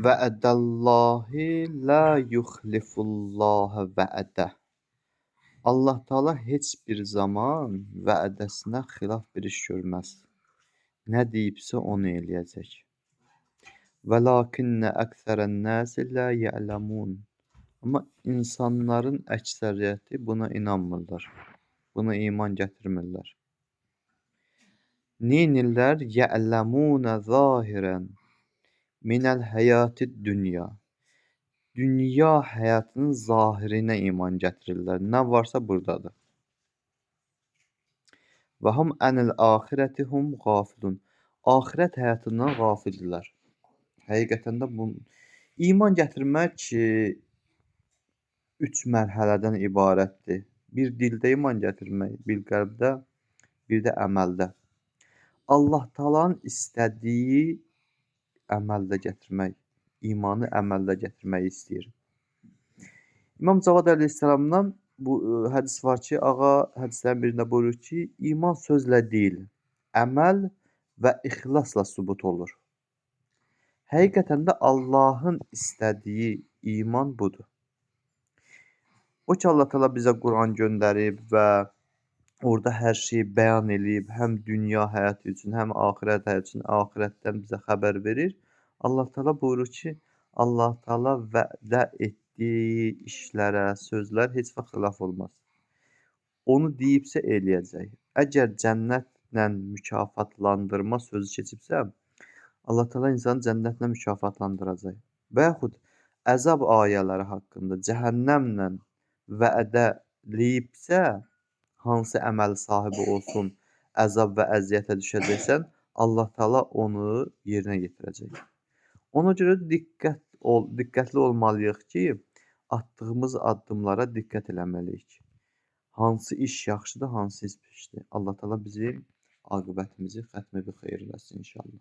Vəədəllahi la yuxlifullaha vəədə. Allah Taala heç bir zaman vədəsinə xilaf bir iş görməz. Nə deyibsə onu eləyəcək. Vəlakinnə əksərən-nəsi la ya'lemun. Amma insanların əksəriyyəti buna inanmırlar. Buna iman gətirmirlər. Neynirlər? Ya'lemunə zahirən minəl həyatid dünya. Dünya həyatının zahirinə iman gətirirlər. Nə varsa buradadır. Və hum anil axirəti hum qafilun. Axirət həyatından qafildirlər. Həqiqətən də bu iman gətirmək 3 mərhələdən ibarətdir. Bir dildə iman gətirmək, bir qəlbdə, bir də əməldə. Allah Taala'nın istədiyi əməldə gətirmək, imanı əməldə gətirmək istəyir. İmam Cavad əleyhissalamdan bu hədis var ki, ağa hədislərin birində buyurur ki, iman sözlə deyil, əməl və ixlasla sübut olur. Həqiqətən də Allahın istədiyi iman budur. O ki, Allah Taala bizə Quran göndərib və orada hər şeyi bəyan eləyib, həm dünya həyatı üçün, həm axirət həyatı üçün, axirətdən bizə xəbər verir. Allah Taala buyurur ki, Allah Taala vədə etdiyi işlərə, sözlər heç vaxt xilaf olmaz. Onu deyibsə eləyəcək. Əgər cənnətlə mükafatlandırma sözü keçibsə, Allah Taala insanı cənnətlə mükafatlandıracaq. Və yaxud əzab ayələri haqqında cəhənnəmlə vədəliyibsə, hansı əməl sahibi olsun, əzab və əziyyətə düşəcəksən, Allah Taala onu yerinə yetirəcək. Ona görə diqqətli olmalıyıq ki, atdığımız addımlara diqqət eləməliyik. Hansı iş yaxşıdır, hansı iş pisdir. Allah Taala bizim aqibətimizi xətmi bi xeyir eləsin inşallah.